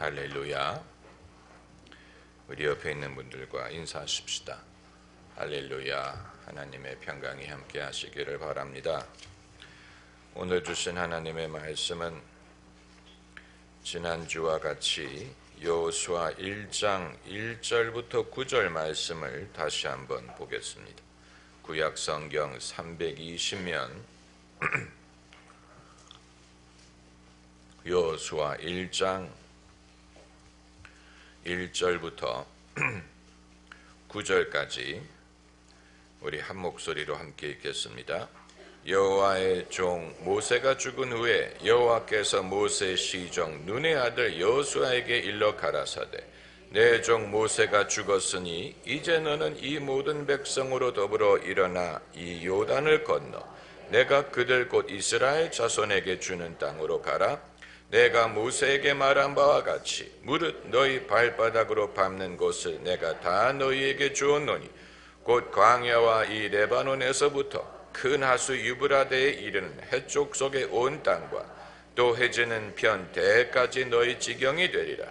할렐루야. 우리 옆에 있는 분들과 인사하십시다. 할렐루야. 하나님의 평강이 함께 하시기를 바랍니다. 오늘 주신 하나님의 말씀은 지난주와 같이 여호수아 1장 1절부터 9절 말씀을 다시 한번 보겠습니다. 구약 성경 320면 여호수아 1장 1절부터 9절까지 우리 한 목소리로 함께 읽겠습니다. 여호와의 종 모세가 죽은 후에 여호와께서 모세의 시종 눈의 아들 여호수아에게 일러 가라사대 내 종 모세가 죽었으니 이제 너는 이 모든 백성으로 더불어 일어나 이 요단을 건너 내가 그들 곧 이스라엘 자손에게 주는 땅으로 가라. 내가 모세에게 말한 바와 같이 무릇 너희 발바닥으로 밟는 곳을 내가 다 너희에게 주었노니 곧 광야와 이 레바논에서부터 큰 하수 유브라데에 이르는 해쪽 속의 온 땅과 또 해지는 편 대까지 너희 지경이 되리라.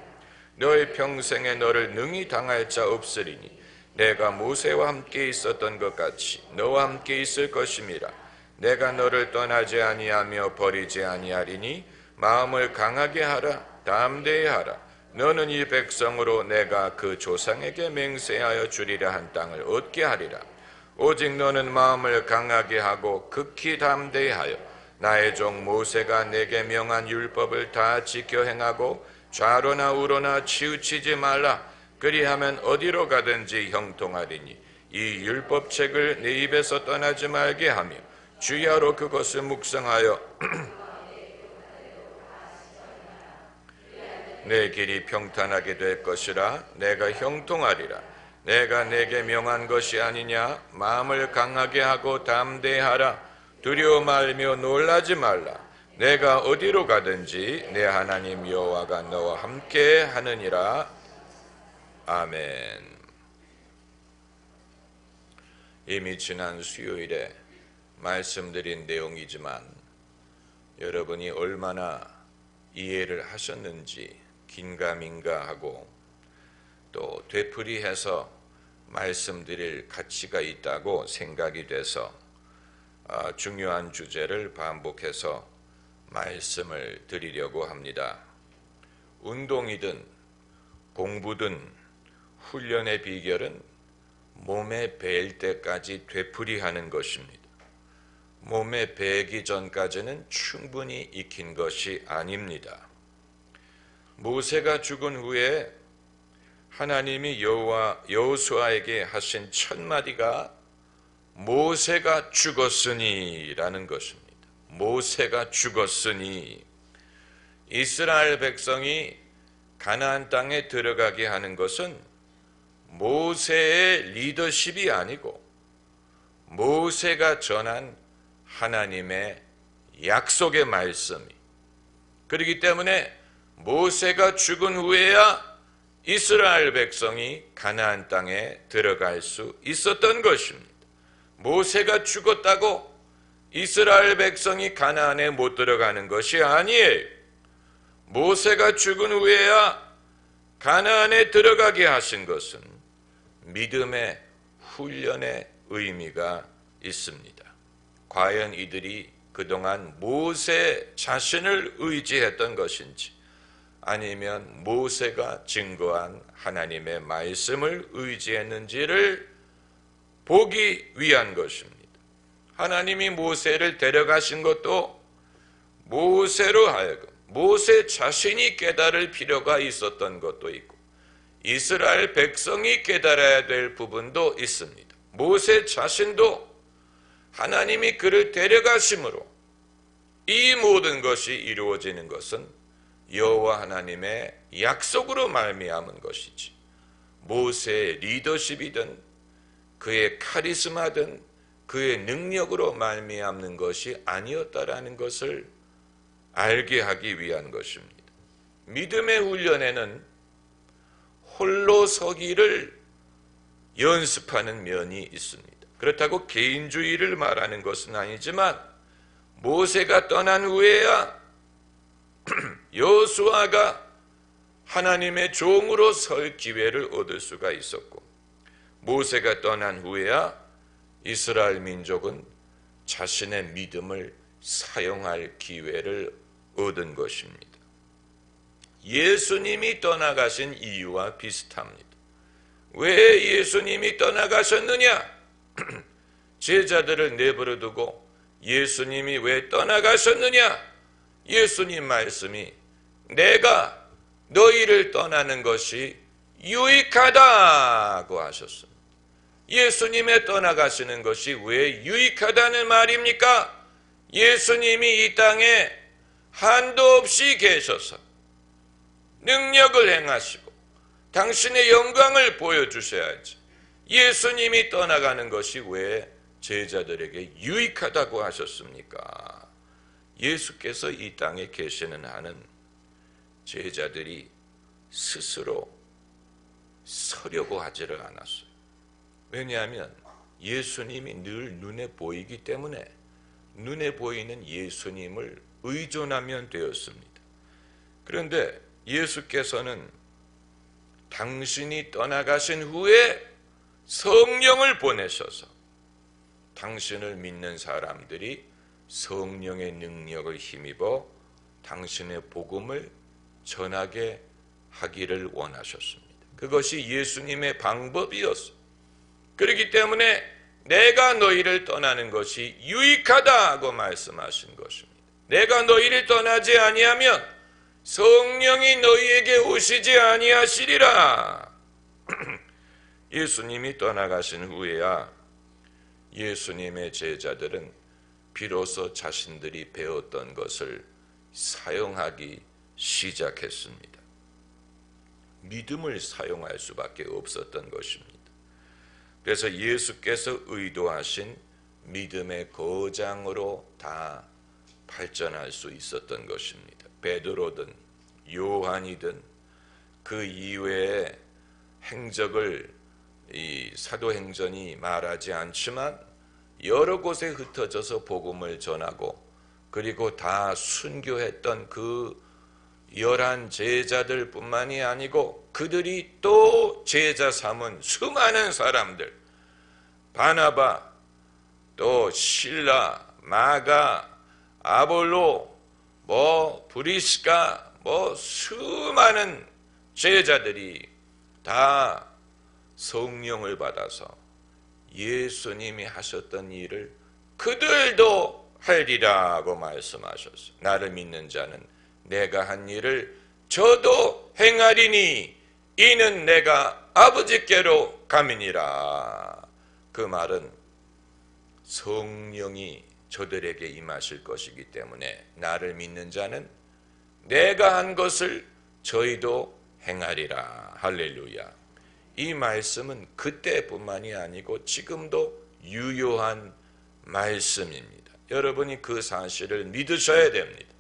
너희 평생에 너를 능히 당할 자 없으리니 내가 모세와 함께 있었던 것 같이 너와 함께 있을 것임이라. 내가 너를 떠나지 아니하며 버리지 아니하리니 마음을 강하게 하라. 담대히 하라. 너는 이 백성으로 내가 그 조상에게 맹세하여 주리라 한 땅을 얻게 하리라. 오직 너는 마음을 강하게 하고 극히 담대히 하여 나의 종 모세가 내게 명한 율법을 다 지켜 행하고 좌로나 우로나 치우치지 말라. 그리하면 어디로 가든지 형통하리니 이 율법책을 내 입에서 떠나지 말게 하며 주야로 그것을 묵상하여 내 길이 평탄하게 될 것이라. 내가 형통하리라. 내가 내게 명한 것이 아니냐. 마음을 강하게 하고 담대히 하라. 두려워 말며 놀라지 말라. 내가 어디로 가든지 내 하나님 여호와가 너와 함께 하느니라. 아멘. 이미 지난 수요일에 말씀드린 내용이지만 여러분이 얼마나 이해를 하셨는지 긴가민가 하고 또 되풀이해서 말씀드릴 가치가 있다고 생각이 돼서 중요한 주제를 반복해서 말씀을 드리려고 합니다. 운동이든 공부든 훈련의 비결은 몸에 배일 때까지 되풀이하는 것입니다. 몸에 배기 전까지는 충분히 익힌 것이 아닙니다. 모세가 죽은 후에 하나님이 여호수아에게 하신 첫 마디가 모세가 죽었으니 라는 것입니다. 모세가 죽었으니 이스라엘 백성이 가나안 땅에 들어가게 하는 것은 모세의 리더십이 아니고 모세가 전한 하나님의 약속의 말씀이 그렇기 때문에 모세가 죽은 후에야 이스라엘 백성이 가나안 땅에 들어갈 수 있었던 것입니다. 모세가 죽었다고 이스라엘 백성이 가나안에 못 들어가는 것이 아니에요. 모세가 죽은 후에야 가나안에 들어가게 하신 것은 믿음의 훈련의 의미가 있습니다. 과연 이들이 그동안 모세 자신을 의지했던 것인지 아니면 모세가 증거한 하나님의 말씀을 의지했는지를 보기 위한 것입니다. 하나님이 모세를 데려가신 것도 모세로 하여금 모세 자신이 깨달을 필요가 있었던 것도 있고 이스라엘 백성이 깨달아야 될 부분도 있습니다. 모세 자신도 하나님이 그를 데려가심으로 이 모든 것이 이루어지는 것은 여호와 하나님의 약속으로 말미암은 것이지 모세의 리더십이든 그의 카리스마든 그의 능력으로 말미암는 것이 아니었다라는 것을 알게 하기 위한 것입니다. 믿음의 훈련에는 홀로 서기를 연습하는 면이 있습니다. 그렇다고 개인주의를 말하는 것은 아니지만 모세가 떠난 후에야 여호수아가 하나님의 종으로 설 기회를 얻을 수가 있었고, 모세가 떠난 후에야 이스라엘 민족은 자신의 믿음을 사용할 기회를 얻은 것입니다. 예수님이 떠나가신 이유와 비슷합니다. 왜 예수님이 떠나가셨느냐? 제자들을 내버려 두고 예수님이 왜 떠나가셨느냐? 예수님 말씀이 내가 너희를 떠나는 것이 유익하다고 하셨습니다. 예수님의 떠나가시는 것이 왜 유익하다는 말입니까? 예수님이 이 땅에 한도 없이 계셔서 능력을 행하시고 당신의 영광을 보여주셔야지. 예수님이 떠나가는 것이 왜 제자들에게 유익하다고 하셨습니까? 예수께서 이 땅에 계시는 한은 제자들이 스스로 서려고 하지를 않았어요. 왜냐하면 예수님이 늘 눈에 보이기 때문에 눈에 보이는 예수님을 의존하면 되었습니다. 그런데 예수께서는 당신이 떠나가신 후에 성령을 보내셔서 당신을 믿는 사람들이 성령의 능력을 힘입어 당신의 복음을 전하게 하기를 원하셨습니다. 그것이 예수님의 방법이었어요. 그렇기 때문에 내가 너희를 떠나는 것이 유익하다고 말씀하신 것입니다. 내가 너희를 떠나지 아니하면 성령이 너희에게 오시지 아니하시리라. 예수님이 떠나가신 후에야 예수님의 제자들은 비로소 자신들이 배웠던 것을 사용하기 시작했습니다. 믿음을 사용할 수밖에 없었던 것입니다. 그래서 예수께서 의도하신 믿음의 거장으로 다 발전할 수 있었던 것입니다. 베드로든 요한이든 그 이외의 행적을 이 사도행전이 말하지 않지만 여러 곳에 흩어져서 복음을 전하고 그리고 다 순교했던 그 11 제자들 뿐만이 아니고 그들이 또 제자 삼은 수많은 사람들, 바나바, 또 실라, 마가, 아볼로, 브리스가, 수많은 제자들이 다 성령을 받아서 예수님이 하셨던 일을 그들도 하리라고 말씀하셨어요. 나를 믿는 자는 내가 한 일을 저도 행하리니 이는 내가 아버지께로 감이니라. 그 말은 성령이 저들에게 임하실 것이기 때문에 나를 믿는 자는 내가 한 것을 저희도 행하리라. 할렐루야. 이 말씀은 그때뿐만이 아니고 지금도 유효한 말씀입니다. 여러분이 그 사실을 믿으셔야 됩니다.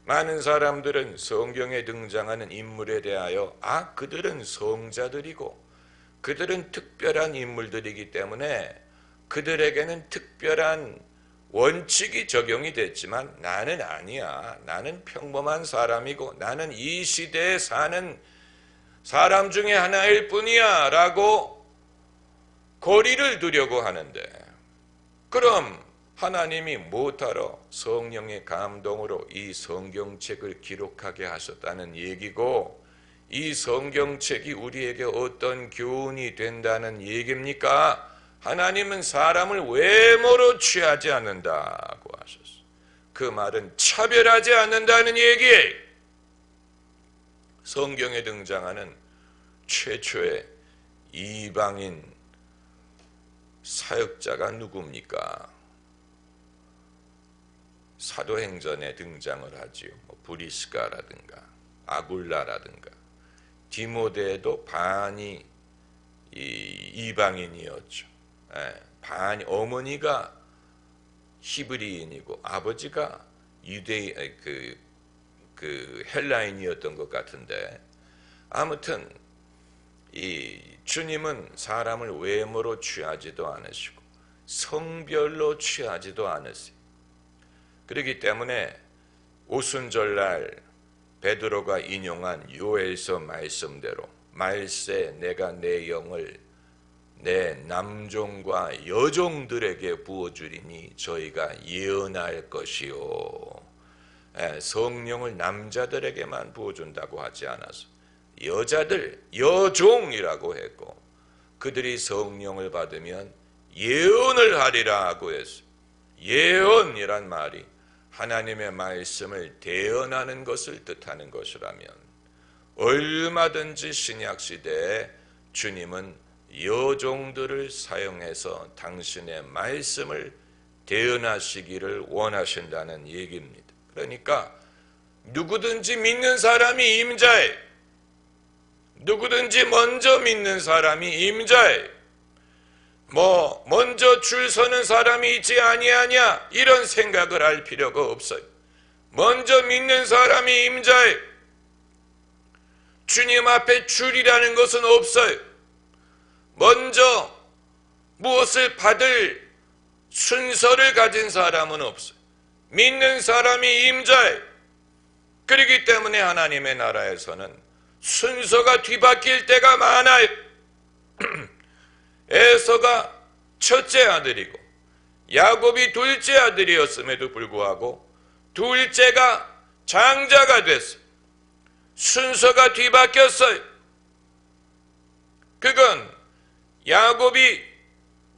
많은 사람들은 성경에 등장하는 인물에 대하여 그들은 성자들이고 그들은 특별한 인물들이기 때문에 그들에게는 특별한 원칙이 적용이 됐지만 나는 아니야. 나는 평범한 사람이고 나는 이 시대에 사는 사람 중에 하나일 뿐이야 라고 거리를 두려고 하는데, 그럼 하나님이 못하러 성령의 감동으로 이 성경책을 기록하게 하셨다는 얘기고 이 성경책이 우리에게 어떤 교훈이 된다는 얘기입니까? 하나님은 사람을 외모로 취하지 않는다고 하셨어요. 그 말은 차별하지 않는다는 얘기예요. 성경에 등장하는 최초의 이방인 사역자가 누굽니까? 사도행전에 등장을 하지요. 브리스가라든가 아굴라라든가. 디모데도 반이 이방인이었죠. 반이 어머니가 히브리인이고 아버지가 헬라인이었던 것 같은데, 아무튼 이 주님은 사람을 외모로 취하지도 않으시고 성별로 취하지도 않으세요. 그렇기 때문에 오순절날 베드로가 인용한 요엘서 말씀대로 말세 내가 내 영을 내 남종과 여종들에게 부어주리니 저희가 예언할 것이요. 성령을 남자들에게만 부어준다고 하지 않아서 여자들, 여종이라고 했고 그들이 성령을 받으면 예언을 하리라 하고 했어요. 예언이란 말이 하나님의 말씀을 대언하는 것을 뜻하는 것이라면 얼마든지 신약시대에 주님은 여종들을 사용해서 당신의 말씀을 대언하시기를 원하신다는 얘기입니다. 그러니까 누구든지 믿는 사람이 임자예요. 누구든지 먼저 믿는 사람이 임자예요. 먼저 줄 서는 사람이 있지 아니하냐 이런 생각을 할 필요가 없어요. 먼저 믿는 사람이 임자예요. 주님 앞에 줄이라는 것은 없어요. 먼저 무엇을 받을 순서를 가진 사람은 없어요. 믿는 사람이 임자예요. 그렇기 때문에 하나님의 나라에서는 순서가 뒤바뀔 때가 많아요. 에서가 첫째 아들이고 야곱이 둘째 아들이었음에도 불구하고 둘째가 장자가 됐어요. 순서가 뒤바뀌었어요. 그건 야곱이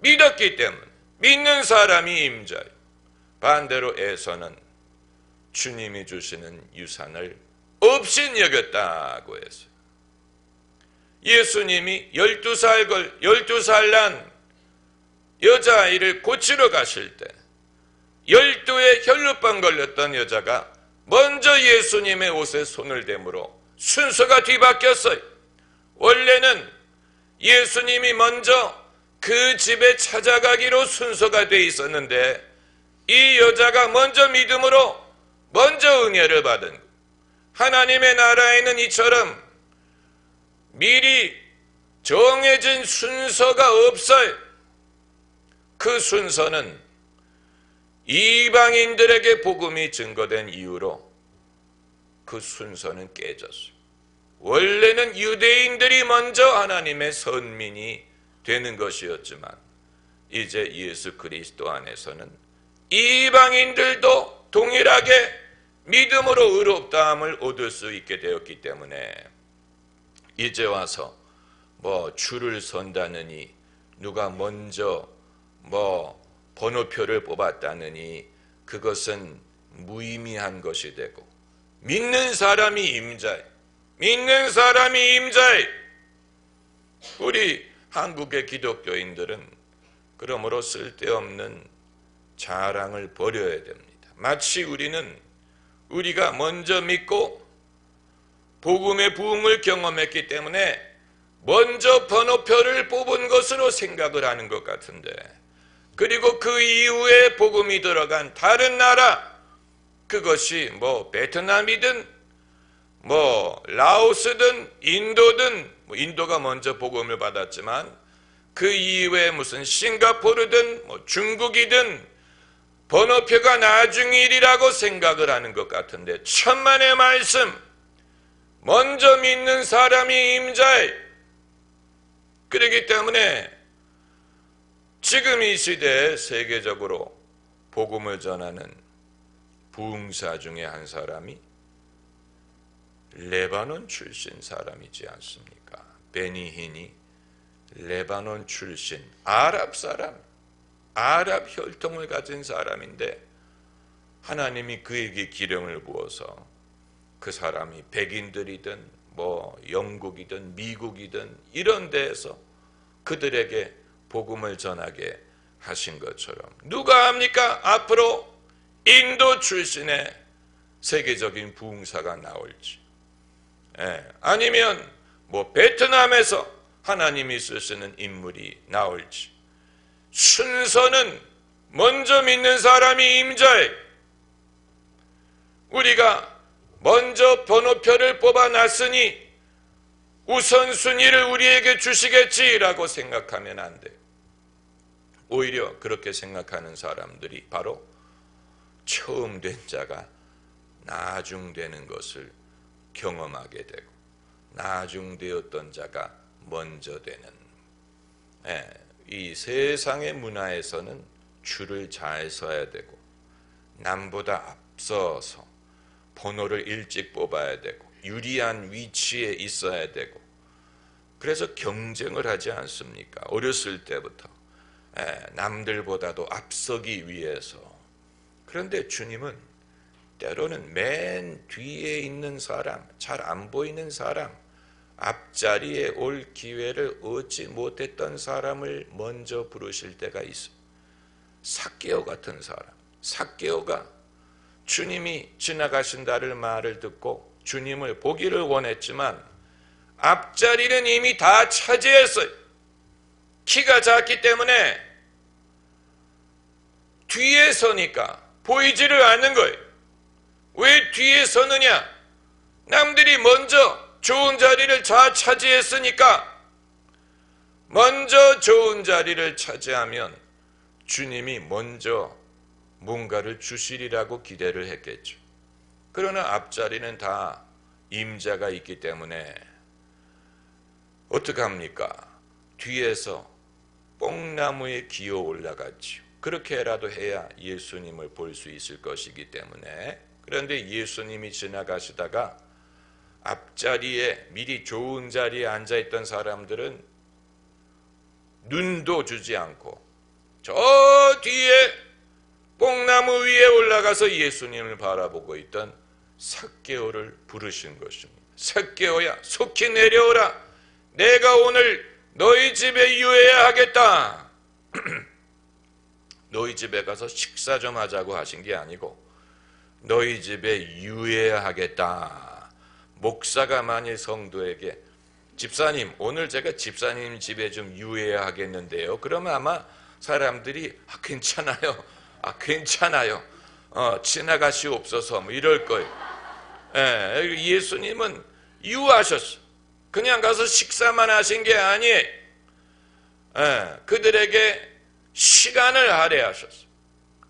믿었기 때문에 믿는 사람이 임자예요. 반대로 에서는 주님이 주시는 유산을 업신여겼다고 했어요. 예수님이 12살 난 여자아이를 고치러 가실 때 12의 혈루병 걸렸던 여자가 먼저 예수님의 옷에 손을 대므로 순서가 뒤바뀌었어요. 원래는 예수님이 먼저 그 집에 찾아가기로 순서가 돼 있었는데 이 여자가 먼저 믿음으로 먼저 은혜를 받은 거예요. 하나님의 나라에는 이처럼 미리 정해진 순서가 없어요. 그 순서는 이방인들에게 복음이 증거된 이후로 그 순서는 깨졌어요. 원래는 유대인들이 먼저 하나님의 선민이 되는 것이었지만 이제 예수 그리스도 안에서는 이방인들도 동일하게 믿음으로 의롭다함을 얻을 수 있게 되었기 때문에 이제 와서 줄을 선다느니 누가 먼저 번호표를 뽑았다느니 그것은 무의미한 것이 되고 믿는 사람이 임자예요. 믿는 사람이 임자예요. 우리 한국의 기독교인들은 그러므로 쓸데없는 자랑을 버려야 됩니다. 마치 우리가 먼저 믿고 복음의 부흥을 경험했기 때문에 먼저 번호표를 뽑은 것으로 생각을 하는 것 같은데 그리고 그 이후에 복음이 들어간 다른 나라 그것이 베트남이든 라오스든 인도든 인도가 먼저 복음을 받았지만 그 이후에 무슨 싱가포르든 중국이든 번호표가 나중일이라고 생각을 하는 것 같은데 천만의 말씀 먼저 믿는 사람이 임자예요. 그렇기 때문에 지금 이 시대에 세계적으로 복음을 전하는 부흥사 중에 한 사람이 레바논 출신 사람이지 않습니까? 베니힌이 레바논 출신 아랍 사람, 아랍 혈통을 가진 사람인데 하나님이 그에게 기름을 부어서 그 사람이 백인들이든 영국이든 미국이든 이런 데에서 그들에게 복음을 전하게 하신 것처럼 누가 합니까? 앞으로 인도 출신의 세계적인 부흥사가 나올지 아니면 베트남에서 하나님이 쓰시는 인물이 나올지 순서는 먼저 믿는 사람이 임자예요. 우리가 먼저 번호표를 뽑아놨으니 우선순위를 우리에게 주시겠지라고 생각하면 안 돼요. 오히려 그렇게 생각하는 사람들이 바로 처음 된 자가 나중 되는 것을 경험하게 되고 나중되었던 자가 먼저 되는, 이 세상의 문화에서는 줄을 잘 서야 되고 남보다 앞서서 번호를 일찍 뽑아야 되고 유리한 위치에 있어야 되고, 그래서 경쟁을 하지 않습니까? 어렸을 때부터 남들보다도 앞서기 위해서. 그런데 주님은 때로는 맨 뒤에 있는 사람, 잘 안 보이는 사람, 앞자리에 올 기회를 얻지 못했던 사람을 먼저 부르실 때가 있어요. 삭개오 같은 사람. 삭개오가 주님이 지나가신다는 말을 듣고 주님을 보기를 원했지만 앞자리는 이미 다 차지했어요. 키가 작기 때문에 뒤에 서니까 보이지를 않는 거예요. 왜 뒤에 서느냐? 남들이 먼저 좋은 자리를 다 차지했으니까 먼저 좋은 자리를 차지하면 주님이 먼저 뭔가를 주시리라고 기대를 했겠죠. 그러나 앞자리는 다 임자가 있기 때문에 어떡합니까? 뒤에서 뽕나무에 기어 올라갔지요. 그렇게라도 해야 예수님을 볼 수 있을 것이기 때문에. 그런데 예수님이 지나가시다가 앞자리에 미리 좋은 자리에 앉아있던 사람들은 눈도 주지 않고 저 뒤에 뽕나무 위에 올라가서 예수님을 바라보고 있던 삭개오를 부르신 것입니다. 삭개오야, 속히 내려오라. 내가 오늘 너희 집에 유해야 하겠다. 너희 집에 가서 식사 좀 하자고 하신 게 아니고 너희 집에 유해야 하겠다. 목사가 만일 성도에게 집사님, 오늘 제가 집사님 집에 좀 유해야 하겠는데요. 그러면 아마 사람들이 괜찮아요. 괜찮아요. 지나가시옵소서 뭐 이럴 거예요. 예수님은 유하셨어. 그냥 가서 식사만 하신 게 아니에요. 그들에게 시간을 할애하셨어.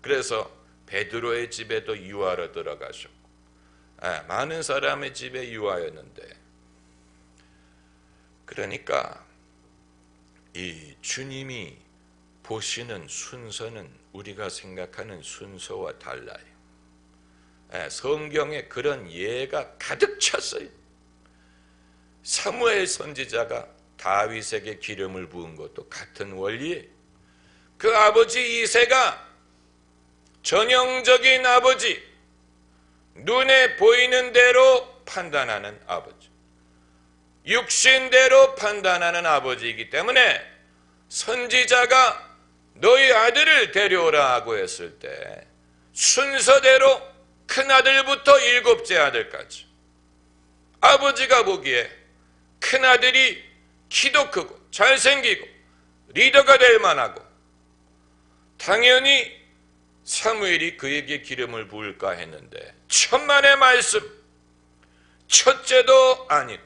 그래서 베드로의 집에도 유하러 들어가셨고 많은 사람의 집에 유하였는데, 그러니까 이 주님이 보시는 순서는 우리가 생각하는 순서와 달라요. 성경에 그런 예가 가득 찼어요. 사무엘 선지자가 다윗에게 기름을 부은 것도 같은 원리예요. 그 아버지 이새가 전형적인 아버지, 눈에 보이는 대로 판단하는 아버지, 육신대로 판단하는 아버지이기 때문에 선지자가 너희 아들을 데려오라 하고 했을 때 순서대로 큰아들부터 일곱째 아들까지, 아버지가 보기에 큰아들이 키도 크고 잘생기고 리더가 될 만하고 당연히 사무엘이 그에게 기름을 부을까 했는데 천만의 말씀, 첫째도 아니고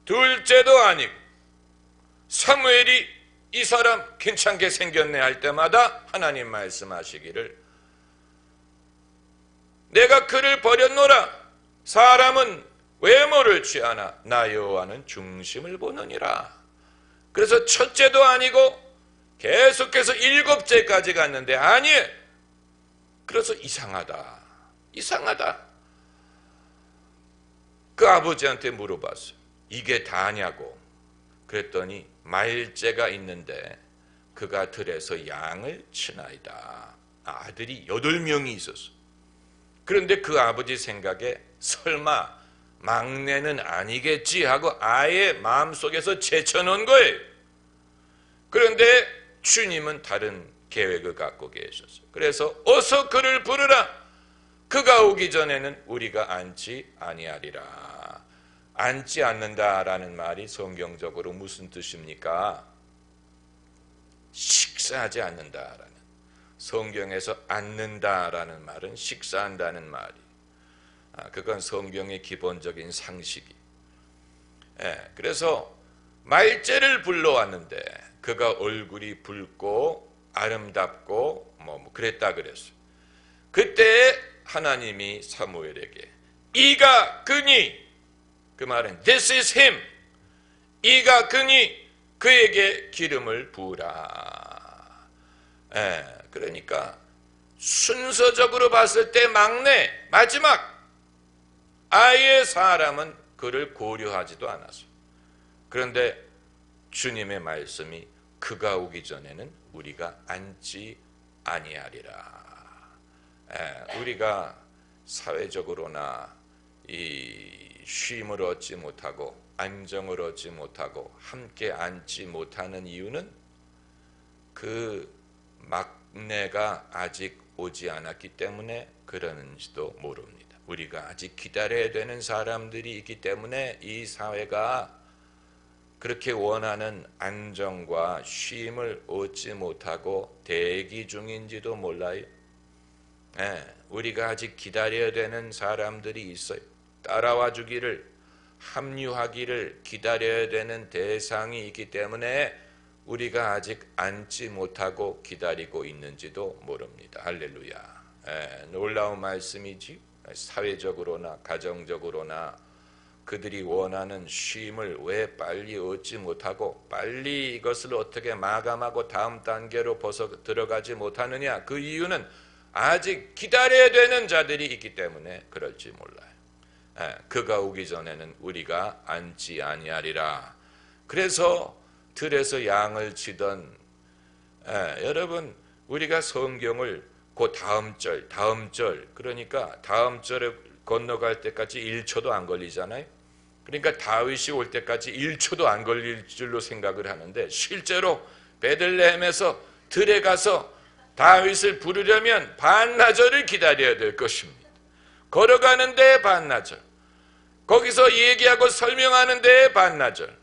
둘째도 아니고 사무엘이 이 사람 괜찮게 생겼네 할 때마다 하나님 말씀하시기를 내가 그를 버렸노라. 사람은 외모를 취하나 나 여호와는 중심을 보느니라. 그래서 첫째도 아니고 계속해서 일곱째까지 갔는데 아니에요. 그래서 이상하다. 그 아버지한테 물어봤어요. 이게 다냐고. 그랬더니 말째가 있는데 그가 들에서 양을 치나이다. 아들이 8명이 있었어. 그런데 그 아버지 생각에 설마 막내는 아니겠지 하고 아예 마음속에서 제쳐놓은 거예요. 그런데 주님은 다른 계획을 갖고 계셨어요. 그래서 어서 그를 부르라. 그가 오기 전에는 우리가 앉지 아니하리라. 앉지 않는다라는 말이 성경적으로 무슨 뜻입니까? 식사하지 않는다라는. 성경에서 앉는다라는 말은 식사한다는 말이. 그건 성경의 기본적인 상식이. 그래서 말째를 불러왔는데 그가 얼굴이 붉고 아름답고 뭐 그랬다 그랬어요. 그때 하나님이 사무엘에게 이가 그니 그 말은 This is him. 이가 그니 그에게 기름을 부으라. 그러니까 순서적으로 봤을 때 막내, 마지막 아예 사람은 그를 고려하지도 않았어요. 그런데 주님의 말씀이 그가 오기 전에는 우리가 앉지 아니하리라. 우리가 사회적으로나 이 쉼을 얻지 못하고 안정을 얻지 못하고 함께 앉지 못하는 이유는 그 막내가 아직 오지 않았기 때문에 그러는지도 모릅니다. 우리가 아직 기다려야 되는 사람들이 있기 때문에 이 사회가 그렇게 원하는 안정과 쉼을 얻지 못하고 대기 중인지도 몰라요. 우리가 아직 기다려야 되는 사람들이 있어요. 따라와 주기를, 합류하기를 기다려야 되는 대상이 있기 때문에 우리가 아직 앉지 못하고 기다리고 있는지도 모릅니다. 할렐루야. 놀라운 말씀이지. 사회적으로나 가정적으로나 그들이 원하는 쉼을 왜 빨리 얻지 못하고 빨리 이것을 어떻게 마감하고 다음 단계로 벗어 들어가지 못하느냐. 그 이유는 아직 기다려야 되는 자들이 있기 때문에 그럴지 몰라요. 그가 오기 전에는 우리가 앉지 아니하리라. 그래서 들에서 양을 치던 여러분, 우리가 성경을 그 다음 절 그러니까 다음 절에 건너갈 때까지 1초도 안 걸리잖아요. 그러니까 다윗이 올 때까지 1초도 안 걸릴 줄로 생각을 하는데 실제로 베들레헴에서 들에 가서 다윗을 부르려면 반나절을 기다려야 될 것입니다. 걸어가는데 반나절, 거기서 얘기하고 설명하는데 반나절.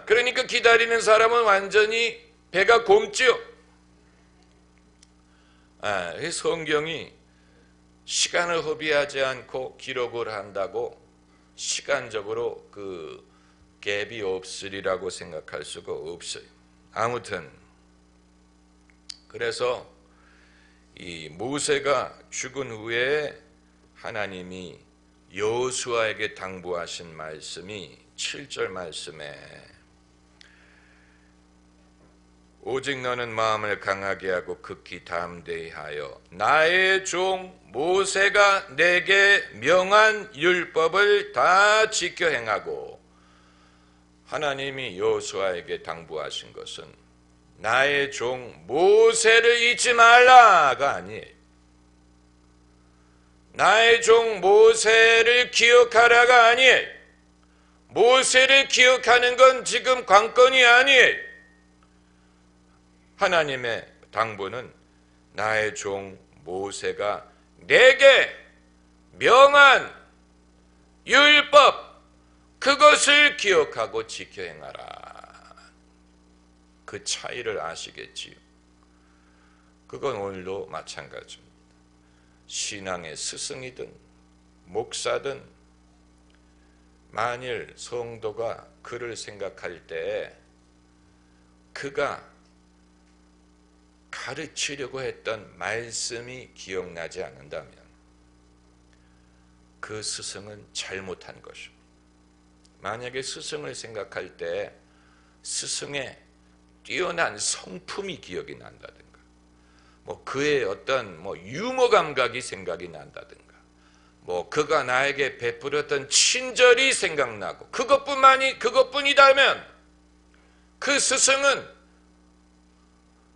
그러니까 기다리는 사람은 완전히 배가 곪지요. 성경이 시간을 허비하지 않고 기록을 한다고 시간적으로 그 갭이 없으리라고 생각할 수가 없어요. 아무튼 그래서 이 모세가 죽은 후에 하나님이 여호수아에게 당부하신 말씀이 7절 말씀에 오직 너는 마음을 강하게 하고 극히 담대히 하여 나의 종 모세가 내게 명한 율법을 다 지켜 행하고, 하나님이 여호수아에게 당부하신 것은 나의 종 모세를 잊지 말라가 아니에요. 나의 종 모세를 기억하라가 아니에요. 모세를 기억하는 건 지금 관건이 아니에요. 하나님의 당부는 나의 종 모세가 내게 명한 율법, 그것을 기억하고 지켜 행하라. 그 차이를 아시겠지요? 그건 오늘도 마찬가지입니다. 신앙의 스승이든 목사든 만일 성도가 그를 생각할 때 그가 가르치려고 했던 말씀이 기억나지 않는다면 그 스승은 잘못한 것입니다. 만약에 스승을 생각할 때 스승의 뛰어난 성품이 기억이 난다든가, 그의 어떤 유머 감각이 생각이 난다든가, 그가 나에게 베풀었던 친절이 생각나고 그것뿐이다면 그 스승은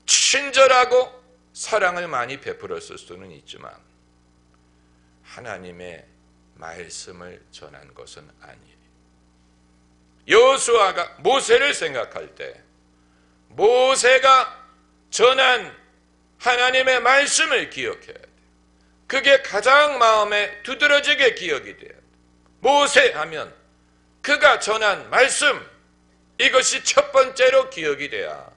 친절하고 사랑을 많이 베풀었을 수는 있지만 하나님의 말씀을 전한 것은 아니에요. 여호수아가 모세를 생각할 때 모세가 전한 하나님의 말씀을 기억해야 돼요. 그게 가장 마음에 두드러지게 기억이 돼요. 모세 하면 그가 전한 말씀, 이것이 첫 번째로 기억이 돼야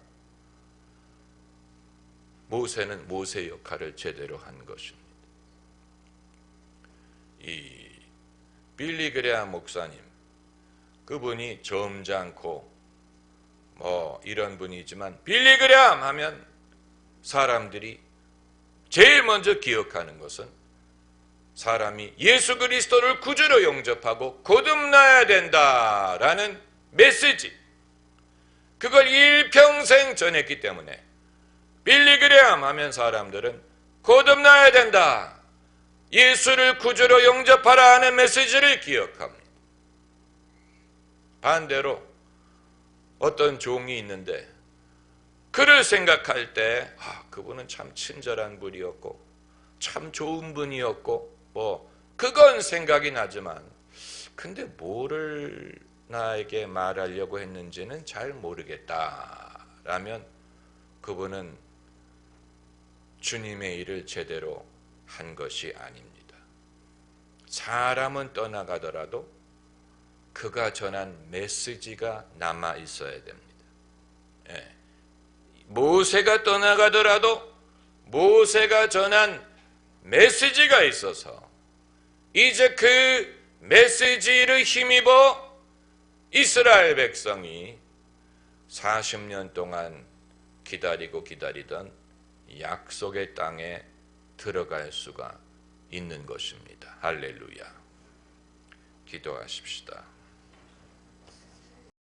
모세는 모세 역할을 제대로 한 것입니다. 이 빌리 그레함 목사님, 그분이 점잖고 이런 분이지만 빌리 그레함 하면 사람들이 제일 먼저 기억하는 것은 사람이 예수 그리스도를 구주로 영접하고 거듭나야 된다라는 메시지, 그걸 일평생 전했기 때문에 빌리그레암 하면 사람들은 거듭나야 된다, 예수를 구주로 영접하라 하는 메시지를 기억합니다. 반대로 어떤 종이 있는데 그를 생각할 때 그분은 참 친절한 분이었고 참 좋은 분이었고 그건 생각이 나지만 근데 뭐를 나에게 말하려고 했는지는 잘 모르겠다라면 그분은 주님의 일을 제대로 한 것이 아닙니다. 사람은 떠나가더라도 그가 전한 메시지가 남아 있어야 됩니다. 모세가 떠나가더라도 모세가 전한 메시지가 있어서 이제 그 메시지를 힘입어 이스라엘 백성이 40년 동안 기다리고 기다리던 약속의 땅에 들어갈 수가 있는 것입니다. 할렐루야. 기도하십시다.